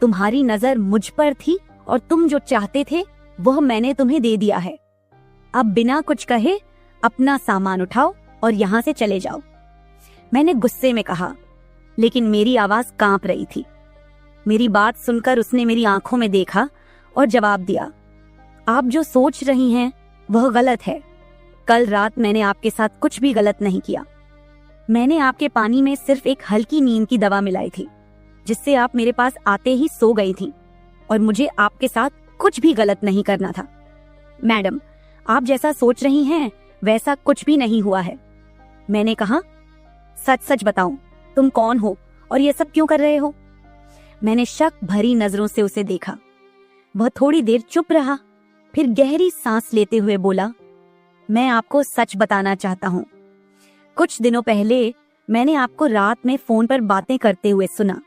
तुम्हारी नजर मुझ पर थी और तुम जो चाहते थे वह मैंने तुम्हें दे दिया है। अब बिना कुछ कहे अपना सामान उठाओ और यहाँ से चले जाओ। मैंने गुस्से में कहा, लेकिन मेरी आवाज कांप रही थी। मेरी बात सुनकर उसने मेरी आंखों में देखा और जवाब दिया, आप जो सोच रही हैं वह गलत है। कल रात मैंने आपके साथ कुछ भी गलत नहीं किया। मैंने आपके पानी में सिर्फ एक हल्की नींद की दवा मिलाई थी, जिससे आप मेरे पास आते ही सो गई थी, और मुझे आपके साथ कुछ भी गलत नहीं करना था। मैडम, आप जैसा सोच रही हैं वैसा कुछ भी नहीं हुआ है। मैंने कहा, सच सच बताओ, तुम कौन हो और ये सब क्यों कर रहे हो? मैंने शक भरी नजरों से उसे देखा। वह थोड़ी देर चुप रहा, फिर गहरी सांस लेते हुए बोला, मैं आपको सच बताना चाहता हूँ। कुछ दिनों पहले मैंने आपको रात में फोन पर बातें करते हुए सुना।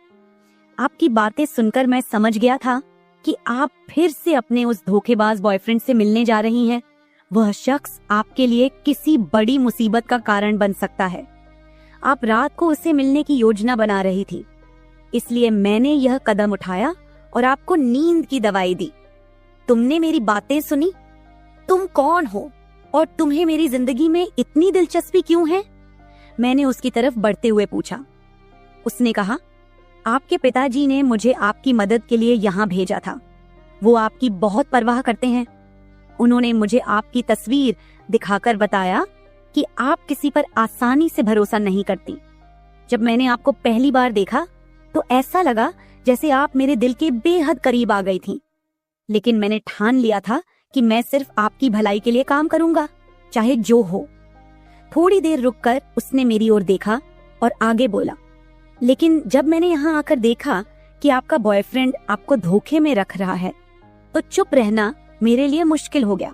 आपकी बातें सुनकर मैं समझ गया था कि आप फिर से अपने उस धोखेबाज बॉयफ्रेंड से मिलने जा रही हैं। वह शख्स आपके लिए किसी बड़ी मुसीबत का कारण बन सकता है। आप रात को उससे मिलने की योजना बना रही थी, इसलिए मैंने यह कदम उठाया और आपको नींद की दवाई दी। तुमने मेरी बातें सुनी? तुम कौन हो और तुम्हें मेरी जिंदगी में इतनी दिलचस्पी क्यों है? मैंने उसकी तरफ बढ़ते हुए पूछा। उसने कहा, आपके पिताजी ने मुझे आपकी मदद के लिए यहाँ भेजा था। वो आपकी बहुत परवाह करते हैं। उन्होंने मुझे आपकी तस्वीर दिखाकर बताया कि आप किसी पर आसानी से भरोसा नहीं करती। जब मैंने आपको पहली बार देखा तो ऐसा लगा जैसे आप मेरे दिल के बेहद करीब आ गई थीं। लेकिन मैंने ठान लिया था कि मैं सिर्फ आपकी भलाई के लिए काम करूंगा, चाहे जो हो। थोड़ी देर रुककर उसने मेरी ओर देखा और आगे बोला, लेकिन जब मैंने यहाँ आकर देखा कि आपका बॉयफ्रेंड आपको धोखे में रख रहा है, तो चुप रहना मेरे लिए मुश्किल हो गया।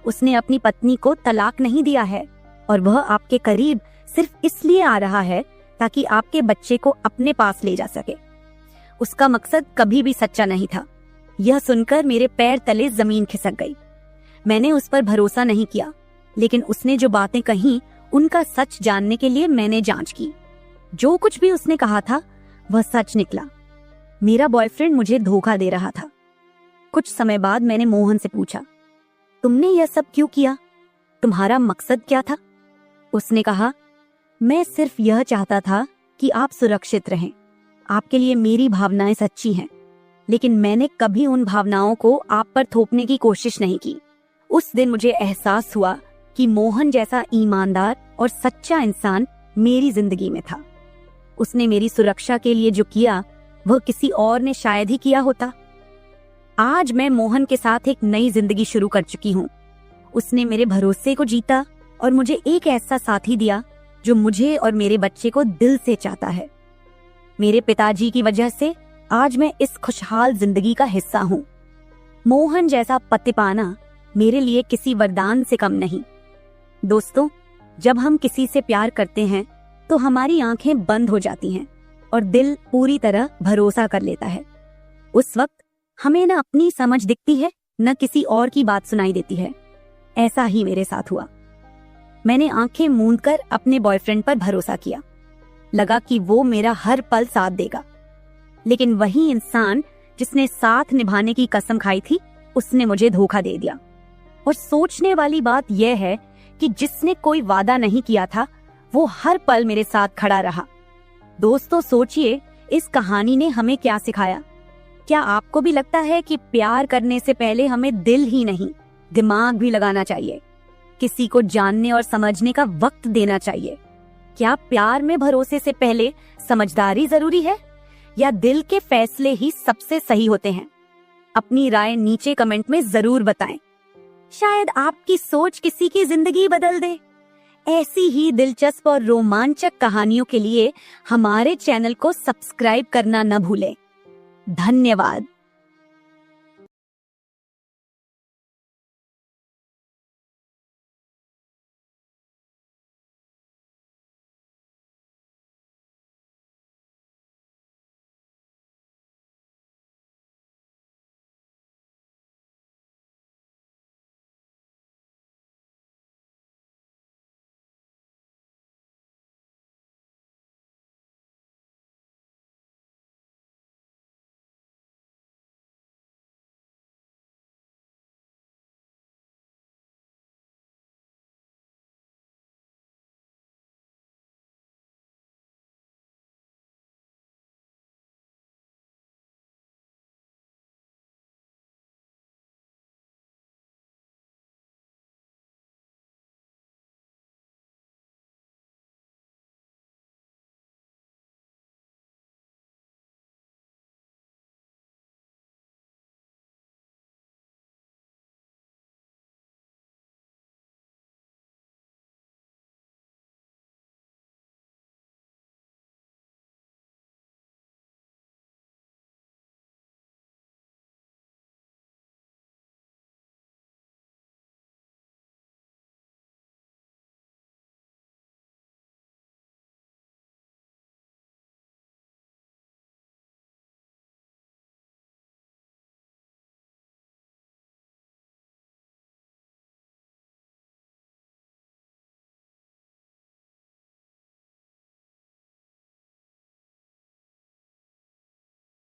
उसने अपनी पत्नी को तलाक नहीं दिया है और वह आपके करीब सिर्फ इसलिए आ रहा है ताकि आपके बच्चे को अपने पास ले जा सके। उसका मकसद कभी भी सच्चा नहीं था। यह सुनकर मेरे पैर तले जमीन खिसक गई। मैंने उस पर भरोसा नहीं किया, लेकिन उसने जो बातें कही उनका सच जानने के लिए मैंने जांच की। जो कुछ भी उसने कहा था वह सच निकला। मेरा बॉयफ्रेंड मुझे धोखा दे रहा था। कुछ समय बाद मैंने मोहन से पूछा, तुमने यह सब क्यों किया? तुम्हारा मकसद क्या था? उसने कहा, मैं सिर्फ यह चाहता था कि आप सुरक्षित रहें। आपके लिए मेरी भावनाएं सच्ची हैं, लेकिन मैंने कभी उन भावनाओं को आप पर थोपने की कोशिश नहीं की। उस दिन मुझे एहसास हुआ कि मोहन जैसा ईमानदार और सच्चा इंसान मेरी जिंदगी में था। उसने मेरी सुरक्षा के लिए जो किया वह किसी और ने शायद ही किया होता। आज मैं मोहन के साथ एक नई जिंदगी शुरू कर चुकी हूँ। उसने मेरे भरोसे को जीता और मुझे एक ऐसा साथी दिया जो मुझे और मेरे बच्चे को दिल से चाहता है। मेरे पिताजी की वजह से आज मैं इस खुशहाल जिंदगी का हिस्सा हूँ। मोहन जैसा पति पाना मेरे लिए किसी वरदान से कम नहीं। दोस्तों, जब हम किसी से प्यार करते हैं तो हमारी आंखें बंद हो जाती हैं और दिल पूरी तरह भरोसा कर लेता है। उस वक्त हमें न अपनी समझ दिखती है, न किसी और की बात सुनाई देती है। ऐसा ही मेरे साथ हुआ। मैंने आंखें मूंदकर अपने बॉयफ्रेंड पर भरोसा किया। लगा कि वो मेरा हर पल साथ देगा, लेकिन वही इंसान जिसने साथ निभाने की कसम खाई थी, उसने मुझे धोखा दे दिया। और सोचने वाली बात यह है कि जिसने कोई वादा नहीं किया था वो हर पल मेरे साथ खड़ा रहा। दोस्तों, सोचिए इस कहानी ने हमें क्या सिखाया। क्या आपको भी लगता है कि प्यार करने से पहले हमें दिल ही नहीं, दिमाग भी लगाना चाहिए? किसी को जानने और समझने का वक्त देना चाहिए। क्या प्यार में भरोसे से पहले समझदारी जरूरी है, या दिल के फैसले ही सबसे सही होते हैं? अपनी राय नीचे कमेंट में जरूर बताएं। शायद आपकी सोच किसी की जिंदगी बदल दे। ऐसी ही दिलचस्प और रोमांचक कहानियों के लिए हमारे चैनल को सब्सक्राइब करना न भूलें। धन्यवाद।